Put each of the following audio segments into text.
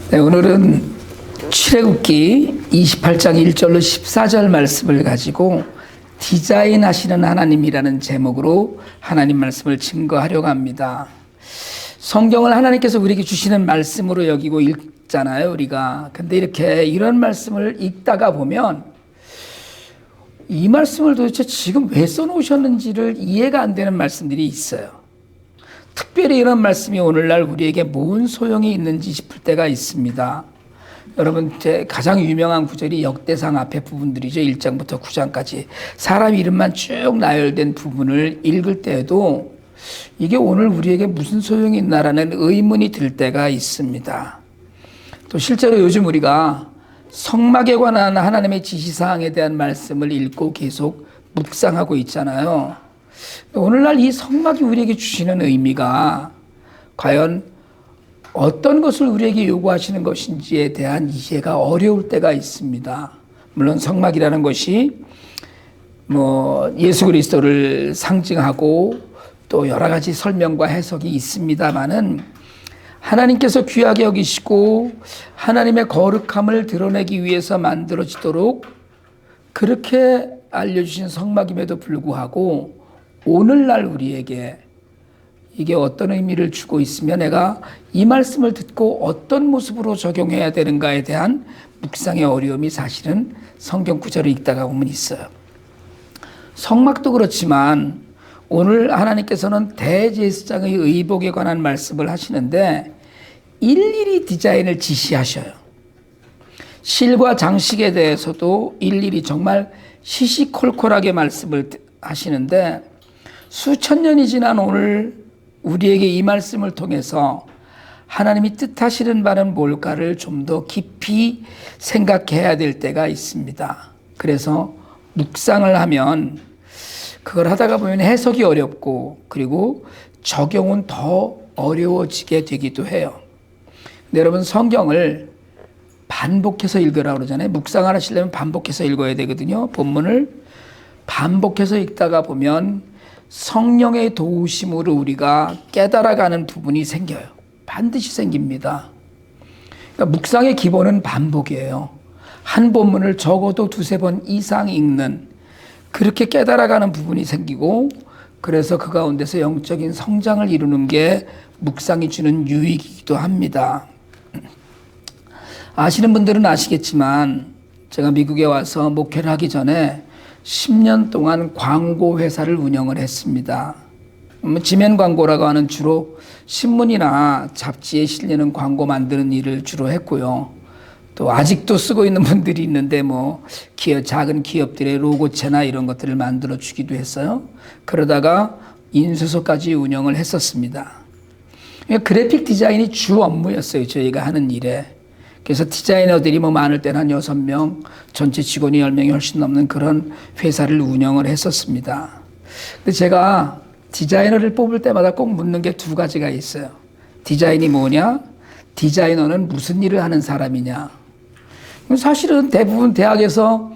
네, 오늘은 출애굽기 28장 1절로 14절 말씀을 가지고 디자인하시는 하나님이라는 제목으로 하나님 말씀을 증거하려고 합니다. 성경을 하나님께서 우리에게 주시는 말씀으로 여기고 읽잖아요, 우리가. 근데 이런 말씀을 읽다가 보면 이 말씀을 도대체 지금 왜 써놓으셨는지를 이해가 안 되는 말씀들이 있어요. 특별히 이런 말씀이 오늘날 우리에게 뭔 소용이 있는지 싶을 때가 있습니다. 여러분, 제 가장 유명한 구절이 역대상 앞에 부분들이죠. 1장부터 9장까지 사람 이름만 쭉 나열된 부분을 읽을 때에도 이게 오늘 우리에게 무슨 소용이 있나라는 의문이 들 때가 있습니다. 또 실제로 요즘 우리가 성막에 관한 하나님의 지시사항에 대한 말씀을 읽고 계속 묵상하고 있잖아요. 오늘날 이 성막이 우리에게 주시는 의미가 과연 어떤 것을 우리에게 요구하시는 것인지에 대한 이해가 어려울 때가 있습니다. 물론 성막이라는 것이 예수 그리스도를 상징하고 또 여러 가지 설명과 해석이 있습니다만은 하나님께서 귀하게 여기시고 하나님의 거룩함을 드러내기 위해서 만들어지도록 그렇게 알려주신 성막임에도 불구하고 오늘날 우리에게 이게 어떤 의미를 주고 있으며 내가 이 말씀을 듣고 어떤 모습으로 적용해야 되는가에 대한 묵상의 어려움이 사실은 성경 구절을 읽다가 보면 있어요. 성막도 그렇지만 오늘 하나님께서는 대제사장의 의복에 관한 말씀을 하시는데 일일이 디자인을 지시하셔요. 실과 장식에 대해서도 일일이 정말 시시콜콜하게 말씀을 하시는데 수천 년이 지난 오늘 우리에게 이 말씀을 통해서 하나님이 뜻하시는 바는 뭘까를 좀 더 깊이 생각해야 될 때가 있습니다. 그래서 묵상을 하면 그걸 하다가 보면 해석이 어렵고 그리고 적용은 더 어려워지게 되기도 해요. 근데 여러분, 성경을 반복해서 읽으라고 그러잖아요. 묵상을 하시려면 반복해서 읽어야 되거든요. 본문을 반복해서 읽다가 보면 성령의 도우심으로 우리가 깨달아가는 부분이 생겨요. 반드시 생깁니다. 그러니까 묵상의 기본은 반복이에요. 한 본문을 적어도 두세 번 이상 읽는, 그렇게 깨달아가는 부분이 생기고, 그래서 그 가운데서 영적인 성장을 이루는 게 묵상이 주는 유익이기도 합니다. 아시는 분들은 아시겠지만 제가 미국에 와서 목회를 하기 전에 10년 동안 광고 회사를 운영을 했습니다. 지면 광고라고 하는 주로 신문이나 잡지에 실리는 광고 만드는 일을 주로 했고요. 또 아직도 쓰고 있는 분들이 있는데 작은 기업들의 로고체나 이런 것들을 만들어 주기도 했어요. 그러다가 인쇄소까지 운영을 했었습니다. 그래픽 디자인이 주 업무였어요, 저희가 하는 일에. 그래서 디자이너들이 많을 때는 한 6명, 전체 직원이 10명이 훨씬 넘는 그런 회사를 운영을 했었습니다. 근데 제가 디자이너를 뽑을 때마다 꼭 묻는 게 두 가지가 있어요. 디자인이 뭐냐? 디자이너는 무슨 일을 하는 사람이냐? 사실은 대부분 대학에서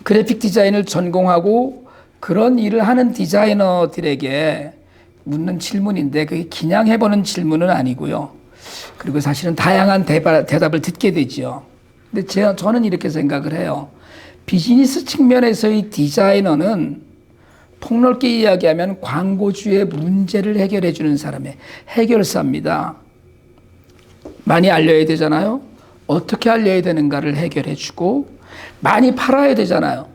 그래픽 디자인을 전공하고 그런 일을 하는 디자이너들에게 묻는 질문인데 그게 그냥 해보는 질문은 아니고요. 그리고 사실은 다양한 대답을 듣게 되죠. 근데 저는 이렇게 생각을 해요. 비즈니스 측면에서의 디자이너는 폭넓게 이야기하면 광고주의 문제를 해결해 주는 사람의 해결사입니다. 많이 알려야 되잖아요. 어떻게 알려야 되는가를 해결해 주고 많이 팔아야 되잖아요.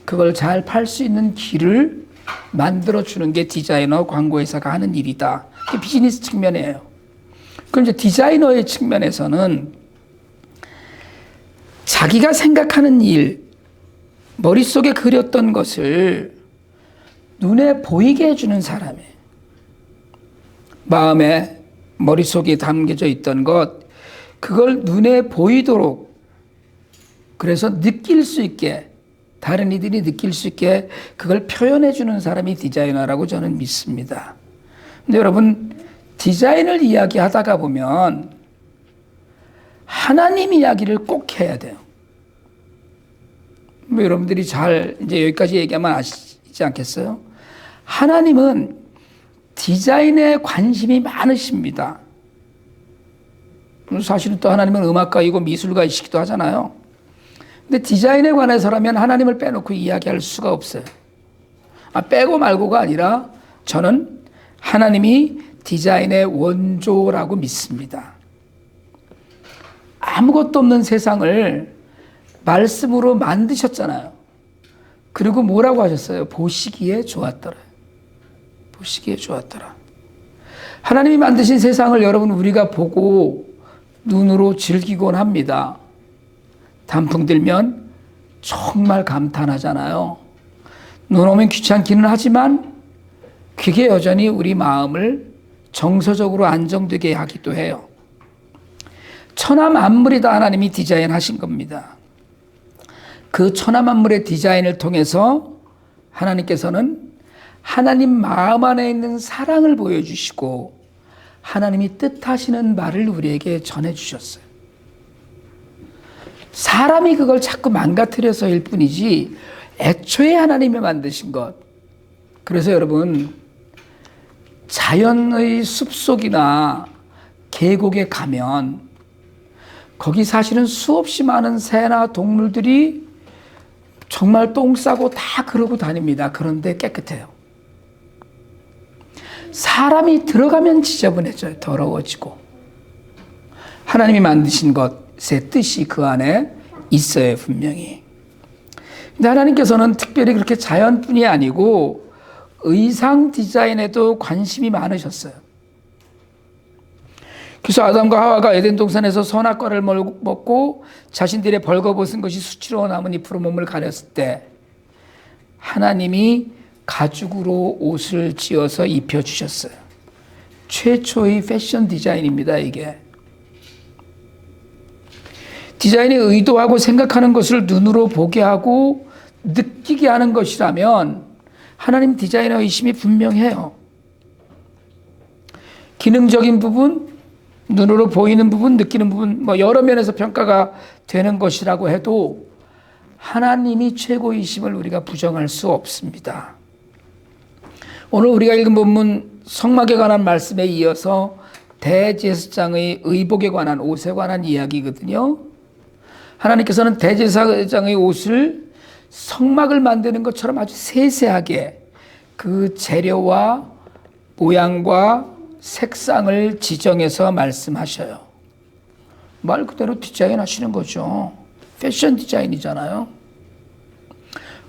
그걸 잘 팔 수 있는 길을 만들어 주는 게 디자이너 광고회사가 하는 일이다. 그게 비즈니스 측면이에요. 그럼 이제 디자이너의 측면에서는 자기가 생각하는 일, 머릿속에 그렸던 것을 눈에 보이게 해주는 사람이에요. 마음에, 머릿속에 담겨져 있던 것, 그걸 눈에 보이도록, 그래서 느낄 수 있게, 다른 이들이 느낄 수 있게 그걸 표현해 주는 사람이 디자이너라고 저는 믿습니다. 근데 여러분, 디자인을 이야기하다가 보면 하나님 이야기를 꼭 해야 돼요. 여러분들이 잘 이제 여기까지 얘기하면 아시지 않겠어요? 하나님은 디자인에 관심이 많으십니다. 사실은 또 하나님은 음악가이고 미술가이시기도 하잖아요. 근데 디자인에 관해서라면 하나님을 빼놓고 이야기할 수가 없어요. 빼고 말고가 아니라 저는 하나님이 디자인의 원조라고 믿습니다. 아무것도 없는 세상을 말씀으로 만드셨잖아요. 그리고 뭐라고 하셨어요? 보시기에 좋았더라. 보시기에 좋았더라. 하나님이 만드신 세상을 여러분 우리가 보고 눈으로 즐기곤 합니다. 단풍 들면 정말 감탄하잖아요. 눈 오면 귀찮기는 하지만 그게 여전히 우리 마음을 정서적으로 안정되게 하기도 해요. 천하 만물이 다 하나님이 디자인하신 겁니다. 그 천하 만물의 디자인을 통해서 하나님께서는 하나님 마음 안에 있는 사랑을 보여주시고 하나님이 뜻하시는 말을 우리에게 전해주셨어요. 사람이 그걸 자꾸 망가뜨려서일 뿐이지 애초에 하나님이 만드신 것. 그래서 여러분 자연의 숲속이나 계곡에 가면 거기 사실은 수없이 많은 새나 동물들이 정말 똥 싸고 다 그러고 다닙니다. 그런데 깨끗해요. 사람이 들어가면 지저분해져요. 더러워지고. 하나님이 만드신 것의 뜻이 그 안에 있어요. 분명히. 근데 하나님께서는 특별히 그렇게 자연뿐이 아니고 의상 디자인에도 관심이 많으셨어요. 그래서 아담과 하와가 에덴 동산에서 선악과를 먹고 자신들의 벌거벗은 것이 수치로 남은 잎으로 몸을 가렸을 때 하나님이 가죽으로 옷을 지어서 입혀주셨어요. 최초의 패션 디자인입니다. 이게. 디자인이 의도하고 생각하는 것을 눈으로 보게 하고 느끼게 하는 것이라면 하나님 디자이너 의심이 분명해요. 기능적인 부분, 눈으로 보이는 부분, 느끼는 부분, 여러 면에서 평가가 되는 것이라고 해도 하나님이 최고이심을 우리가 부정할 수 없습니다. 오늘 우리가 읽은 본문 성막에 관한 말씀에 이어서 대제사장의 의복에 관한 옷에 관한 이야기거든요. 하나님께서는 대제사장의 옷을 성막을 만드는 것처럼 아주 세세하게 그 재료와 모양과 색상을 지정해서 말씀하셔요. 말 그대로 디자인 하시는 거죠. 패션 디자인이잖아요.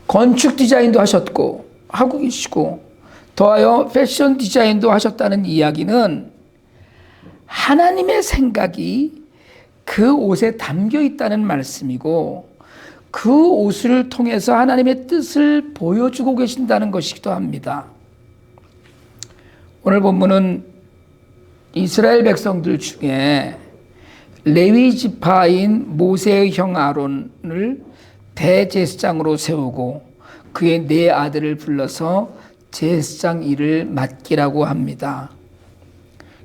건축 디자인도 하셨고 하고 계시고 더하여 패션 디자인도 하셨다는 이야기는 하나님의 생각이 그 옷에 담겨 있다는 말씀이고 그 옷을 통해서 하나님의 뜻을 보여주고 계신다는 것이기도 합니다. 오늘 본문은 이스라엘 백성들 중에 레위 지파인 모세의 형 아론을 대제사장으로 세우고 그의 네 아들을 불러서 제사장 일을 맡기라고 합니다.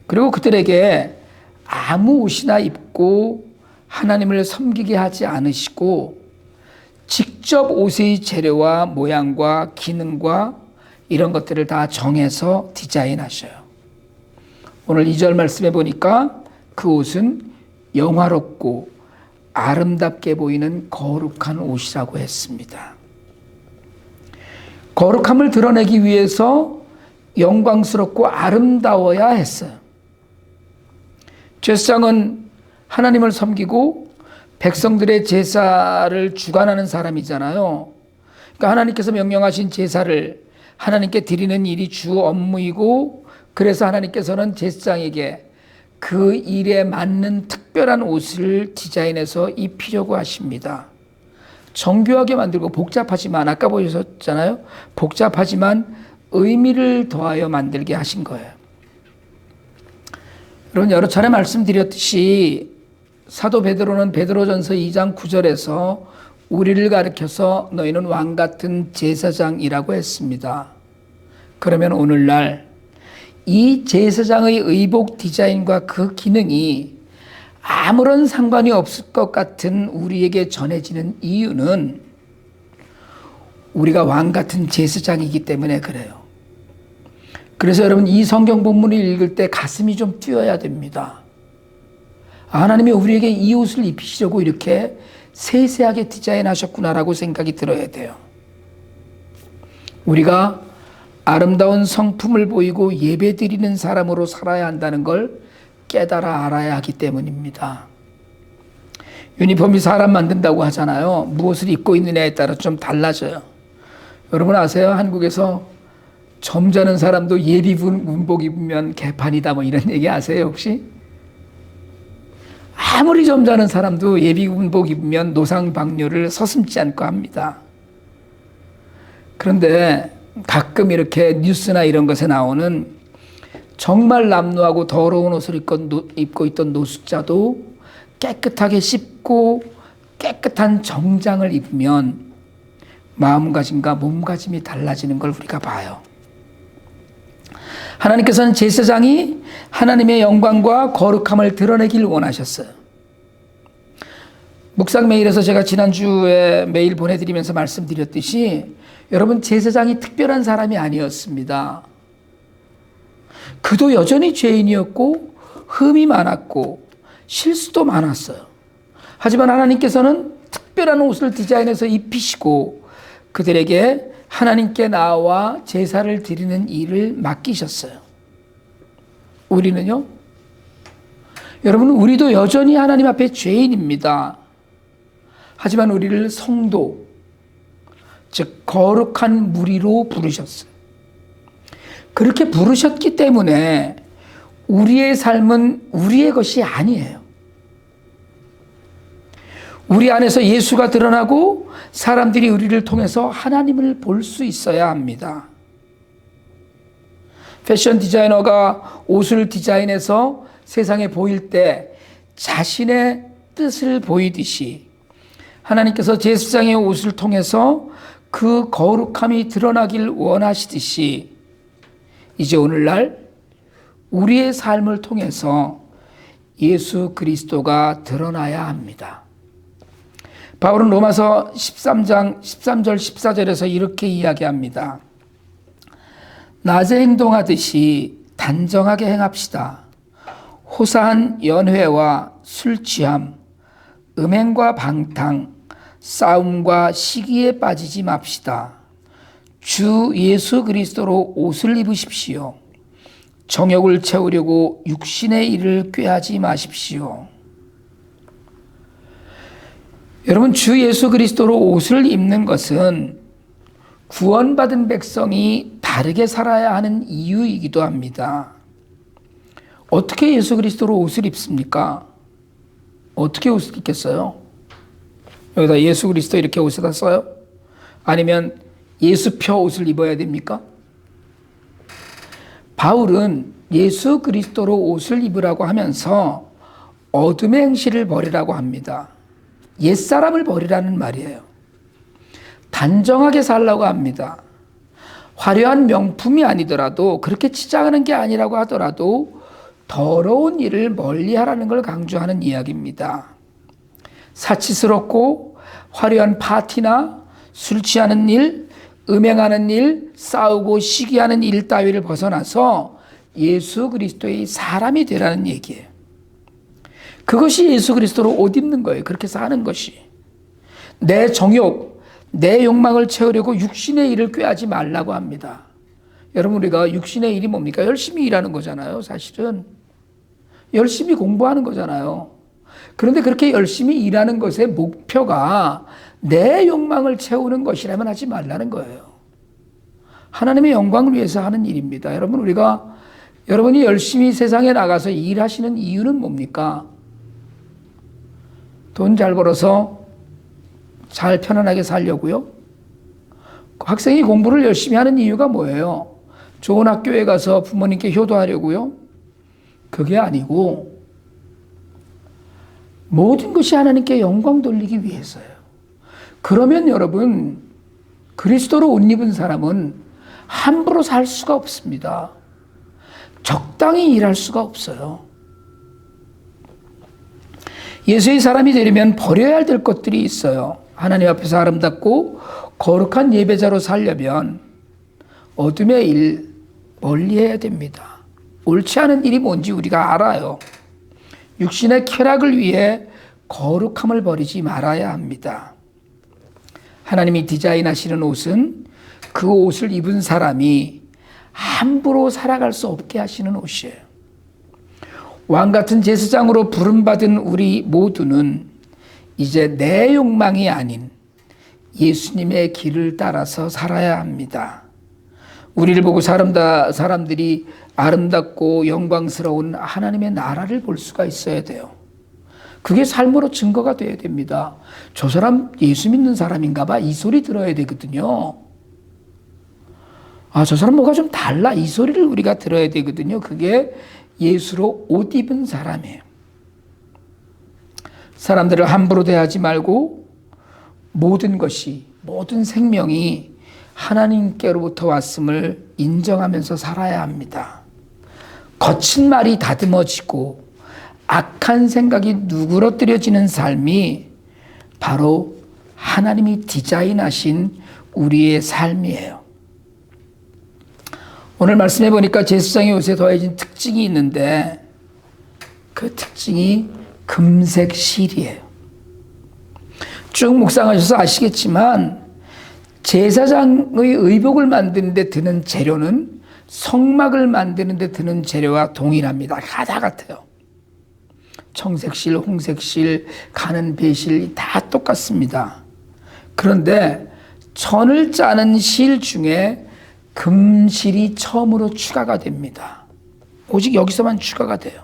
그리고 그들에게 아무 옷이나 입고 하나님을 섬기게 하지 않으시고 직접 옷의 재료와 모양과 기능과 이런 것들을 다 정해서 디자인하셔요. 오늘 2절 말씀해 보니까 그 옷은 영화롭고 아름답게 보이는 거룩한 옷이라고 했습니다. 거룩함을 드러내기 위해서 영광스럽고 아름다워야 했어요. 제사장은 하나님을 섬기고 백성들의 제사를 주관하는 사람이잖아요. 그러니까 하나님께서 명령하신 제사를 하나님께 드리는 일이 주 업무이고 그래서 하나님께서는 제사장에게 그 일에 맞는 특별한 옷을 디자인해서 입히려고 하십니다. 정교하게 만들고 복잡하지만 아까 보셨잖아요. 복잡하지만 의미를 더하여 만들게 하신 거예요. 여러분 여러 차례 말씀드렸듯이 사도 베드로는 베드로전서 2장 9절에서 우리를 가리켜서 너희는 왕 같은 제사장이라고 했습니다. 그러면 오늘날 이 제사장의 의복 디자인과 그 기능이 아무런 상관이 없을 것 같은 우리에게 전해지는 이유는 우리가 왕 같은 제사장이기 때문에 그래요. 그래서 여러분 이 성경 본문을 읽을 때 가슴이 좀 뛰어야 됩니다. 하나님이 우리에게 이 옷을 입히시려고 이렇게 세세하게 디자인하셨구나라고 생각이 들어야 돼요. 우리가 아름다운 성품을 보이고 예배드리는 사람으로 살아야 한다는 걸 깨달아 알아야 하기 때문입니다. 유니폼이 사람 만든다고 하잖아요. 무엇을 입고 있느냐에 따라 좀 달라져요. 여러분 아세요? 한국에서 점잖은 사람도 예비 군복 입으면 개판이다 뭐 이런 얘기 아세요 혹시? 아무리 점잖은 사람도 예비 군복 입으면 노상방뇨를 서슴지 않고 합니다. 그런데 가끔 이렇게 뉴스나 이런 것에 나오는 정말 남루하고 더러운 옷을 입고 있던 노숙자도 깨끗하게 씻고 깨끗한 정장을 입으면 마음가짐과 몸가짐이 달라지는 걸 우리가 봐요. 하나님께서는 제사장이 하나님의 영광과 거룩함을 드러내길 원하셨어요. 묵상 메일에서 제가 지난주에 메일 보내드리면서 말씀드렸듯이 여러분 제사장이 특별한 사람이 아니었습니다. 그도 여전히 죄인이었고 흠이 많았고 실수도 많았어요. 하지만 하나님께서는 특별한 옷을 디자인해서 입히시고 그들에게 하나님께 나와 제사를 드리는 일을 맡기셨어요. 우리는요? 여러분 우리도 여전히 하나님 앞에 죄인입니다. 하지만 우리를 성도, 즉 거룩한 무리로 부르셨어요. 그렇게 부르셨기 때문에 우리의 삶은 우리의 것이 아니에요. 우리 안에서 예수가 드러나고 사람들이 우리를 통해서 하나님을 볼 수 있어야 합니다. 패션 디자이너가 옷을 디자인해서 세상에 보일 때 자신의 뜻을 보이듯이 하나님께서 제사장의 옷을 통해서 그 거룩함이 드러나길 원하시듯이 이제 오늘날 우리의 삶을 통해서 예수 그리스도가 드러나야 합니다. 바울은 로마서 13장 13절 14절에서 이렇게 이야기합니다. 낮에 행동하듯이 단정하게 행합시다. 호사한 연회와 술 취함, 음행과 방탕, 싸움과 시기에 빠지지 맙시다. 주 예수 그리스도로 옷을 입으십시오. 정욕을 채우려고 육신의 일을 꾀하지 마십시오. 여러분 주 예수 그리스도로 옷을 입는 것은 구원받은 백성이 다르게 살아야 하는 이유이기도 합니다. 어떻게 예수 그리스도로 옷을 입습니까? 어떻게 옷을 입겠어요? 여기다 예수 그리스도 이렇게 옷에다 써요? 아니면 예수표 옷을 입어야 됩니까? 바울은 예수 그리스도로 옷을 입으라고 하면서 어둠의 행실을 버리라고 합니다. 옛사람을 버리라는 말이에요. 단정하게 살라고 합니다. 화려한 명품이 아니더라도 그렇게 치장하는 게 아니라고 하더라도 더러운 일을 멀리하라는 걸 강조하는 이야기입니다. 사치스럽고 화려한 파티나 술 취하는 일, 음행하는 일, 싸우고 시기하는 일 따위를 벗어나서 예수 그리스도의 사람이 되라는 얘기예요. 그것이 예수 그리스도로 옷 입는 거예요. 그렇게 사는 것이. 내 정욕, 내 욕망을 채우려고 육신의 일을 꾀하지 말라고 합니다. 여러분 우리가 육신의 일이 뭡니까? 열심히 일하는 거잖아요. 사실은. 열심히 공부하는 거잖아요. 그런데 그렇게 열심히 일하는 것의 목표가 내 욕망을 채우는 것이라면 하지 말라는 거예요. 하나님의 영광을 위해서 하는 일입니다. 여러분이 열심히 세상에 나가서 일하시는 이유는 뭡니까? 돈 잘 벌어서 잘 편안하게 살려고요? 학생이 공부를 열심히 하는 이유가 뭐예요? 좋은 학교에 가서 부모님께 효도하려고요? 그게 아니고 모든 것이 하나님께 영광 돌리기 위해서요. 그러면 여러분 그리스도로 옷 입은 사람은 함부로 살 수가 없습니다. 적당히 일할 수가 없어요. 예수의 사람이 되려면 버려야 될 것들이 있어요. 하나님 앞에서 아름답고 거룩한 예배자로 살려면 어둠의 일 멀리해야 됩니다. 옳지 않은 일이 뭔지 우리가 알아요. 육신의 쾌락을 위해 거룩함을 버리지 말아야 합니다. 하나님이 디자인하시는 옷은 그 옷을 입은 사람이 함부로 살아갈 수 없게 하시는 옷이에요. 왕 같은 제사장으로 부름받은 우리 모두는 이제 내 욕망이 아닌 예수님의 길을 따라서 살아야 합니다. 우리를 보고 사람들이 아름답고 영광스러운 하나님의 나라를 볼 수가 있어야 돼요. 그게 삶으로 증거가 돼야 됩니다. 저 사람 예수 믿는 사람인가 봐, 이 소리 들어야 되거든요. 아, 저 사람 뭐가 좀 달라, 이 소리를 우리가 들어야 되거든요. 그게 예수로 옷 입은 사람이에요. 사람들을 함부로 대하지 말고 모든 것이, 모든 생명이 하나님께로부터 왔음을 인정하면서 살아야 합니다. 거친 말이 다듬어지고 악한 생각이 누그러뜨려지는 삶이 바로 하나님이 디자인하신 우리의 삶이에요. 오늘 말씀해 보니까 제사장의 옷에 더해진 특징이 있는데 그 특징이 금색 실이에요. 쭉 묵상하셔서 아시겠지만 제사장의 의복을 만드는 데 드는 재료는 성막을 만드는 데 드는 재료와 동일합니다. 다 같아요. 청색실, 홍색실, 가는 배실 다 똑같습니다. 그런데 천을 짜는 실 중에 금실이 처음으로 추가가 됩니다. 오직 여기서만 추가가 돼요.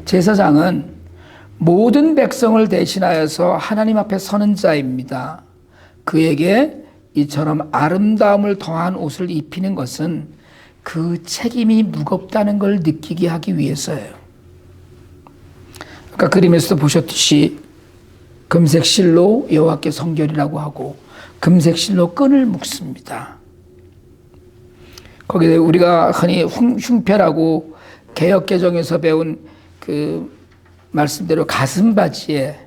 제사장은 모든 백성을 대신하여서 하나님 앞에 서는 자입니다. 그에게 이처럼 아름다움을 더한 옷을 입히는 것은 그 책임이 무겁다는 걸 느끼게 하기 위해서예요. 아까 그림에서도 보셨듯이 금색 실로 여호와께 성결이라고 하고 금색 실로 끈을 묶습니다. 거기에 우리가 흔히 흉패라고 개역개정에서 배운 그 말씀대로 가슴바지에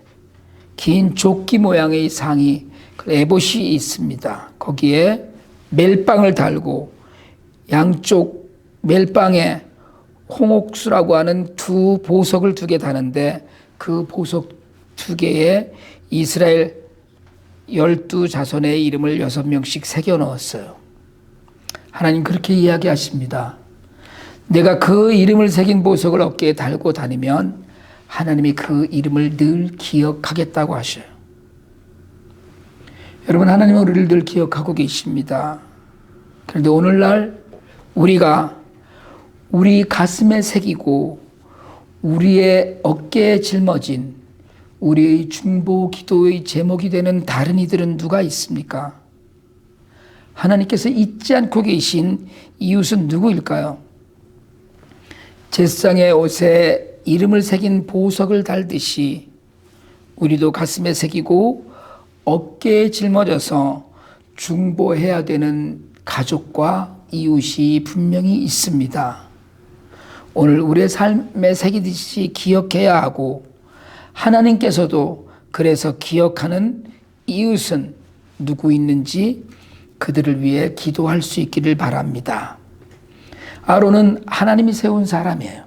긴 조끼 모양의 상의 에봇이 있습니다. 거기에 멜빵을 달고 양쪽 멜빵에 홍옥수라고 하는 두 보석을 2개 다는데 그 보석 2개에 이스라엘 12자손의 이름을 6명씩 새겨 넣었어요. 하나님 그렇게 이야기하십니다. 내가 그 이름을 새긴 보석을 어깨에 달고 다니면 하나님이 그 이름을 늘 기억하겠다고 하셔요. 여러분, 하나님은 우리를 늘 기억하고 계십니다. 그런데 오늘날 우리가 우리 가슴에 새기고 우리의 어깨에 짊어진 우리의 중보 기도의 제목이 되는 다른 이들은 누가 있습니까? 하나님께서 잊지 않고 계신 이웃은 누구일까요? 제사장의 옷에 이름을 새긴 보석을 달듯이 우리도 가슴에 새기고 어깨에 짊어져서 중보해야 되는 가족과 이웃이 분명히 있습니다. 오늘 우리의 삶에 새기듯이 기억해야 하고 하나님께서도 그래서 기억하는 이웃은 누구 있는지 그들을 위해 기도할 수 있기를 바랍니다. 아론은 하나님이 세운 사람이에요.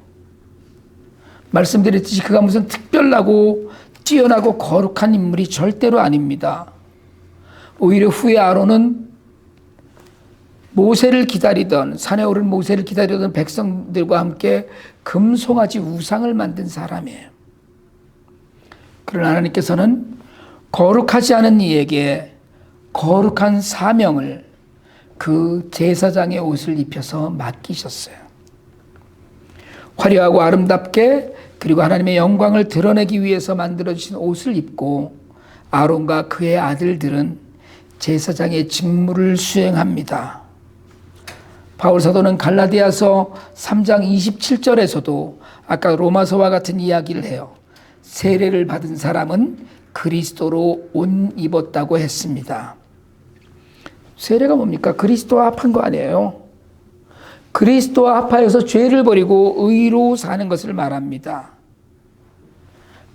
말씀드렸듯이 그가 무슨 특별하고 뛰어나고 거룩한 인물이 절대로 아닙니다. 오히려 후에 아론은 모세를 기다리던, 산에 오른 모세를 기다리던 백성들과 함께 금송아지 우상을 만든 사람이에요. 그러나 하나님께서는 거룩하지 않은 이에게 거룩한 사명을 그 제사장의 옷을 입혀서 맡기셨어요. 화려하고 아름답게 그리고 하나님의 영광을 드러내기 위해서 만들어주신 옷을 입고 아론과 그의 아들들은 제사장의 직무를 수행합니다. 바울 사도는 갈라디아서 3장 27절에서도 아까 로마서와 같은 이야기를 해요. 세례를 받은 사람은 그리스도로 옷 입었다고 했습니다. 세례가 뭡니까? 그리스도와 합한 거 아니에요. 그리스도와 합하여서 죄를 버리고 의로 사는 것을 말합니다.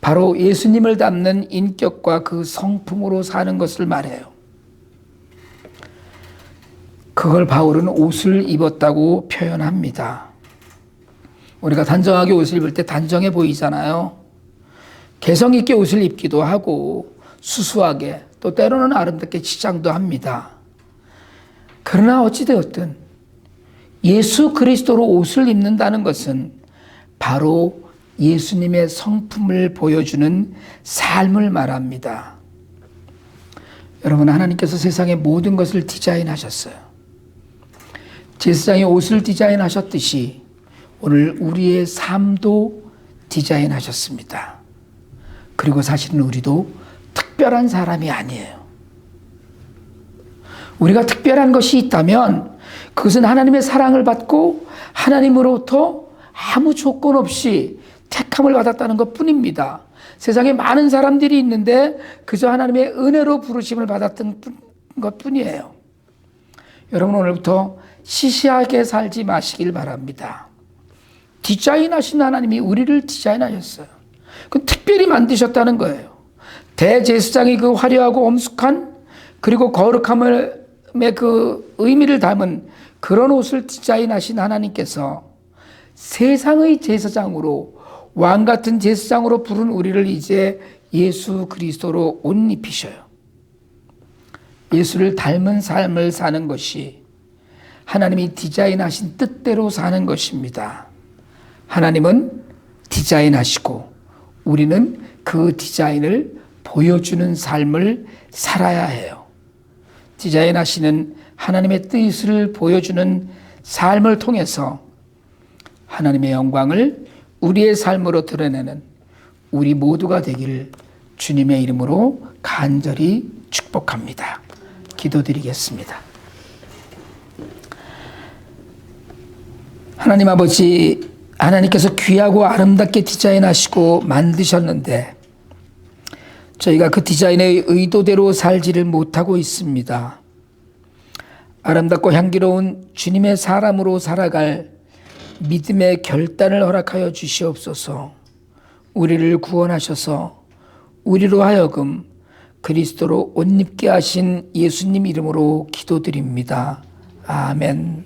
바로 예수님을 닮는 인격과 그 성품으로 사는 것을 말해요. 그걸 바울은 옷을 입었다고 표현합니다. 우리가 단정하게 옷을 입을 때 단정해 보이잖아요. 개성 있게 옷을 입기도 하고 수수하게 또 때로는 아름답게 치장도 합니다. 그러나 어찌되었든 예수 그리스도로 옷을 입는다는 것은 바로 예수님의 성품을 보여주는 삶을 말합니다. 여러분, 하나님께서 세상의 모든 것을 디자인하셨어요. 제사장이 옷을 디자인하셨듯이 오늘 우리의 삶도 디자인하셨습니다. 그리고 사실은 우리도 특별한 사람이 아니에요. 우리가 특별한 것이 있다면 그것은 하나님의 사랑을 받고 하나님으로부터 아무 조건 없이 택함을 받았다는 것 뿐입니다. 세상에 많은 사람들이 있는데 그저 하나님의 은혜로 부르심을 받았던 것 뿐이에요. 여러분, 오늘부터 시시하게 살지 마시길 바랍니다. 디자인하신 하나님이 우리를 디자인하셨어요. 그 특별히 만드셨다는 거예요. 대제사장이 그 화려하고 엄숙한 그리고 거룩함의 그 의미를 담은 그런 옷을 디자인하신 하나님께서 세상의 제사장으로 왕 같은 제사장으로 부른 우리를 이제 예수 그리스도로 옷 입히셔요. 예수를 닮은 삶을 사는 것이 하나님이 디자인하신 뜻대로 사는 것입니다. 하나님은 디자인하시고 우리는 그 디자인을 보여주는 삶을 살아야 해요. 디자인하시는 하나님의 뜻을 보여주는 삶을 통해서 하나님의 영광을 우리의 삶으로 드러내는 우리 모두가 되기를 주님의 이름으로 간절히 축복합니다. 기도드리겠습니다. 하나님 아버지, 하나님께서 귀하고 아름답게 디자인하시고 만드셨는데 저희가 그 디자인의 의도대로 살지를 못하고 있습니다. 아름답고 향기로운 주님의 사람으로 살아갈 믿음의 결단을 허락하여 주시옵소서. 우리를 구원하셔서 우리로 하여금 그리스도로 옷 입게 하신 예수님 이름으로 기도드립니다. 아멘.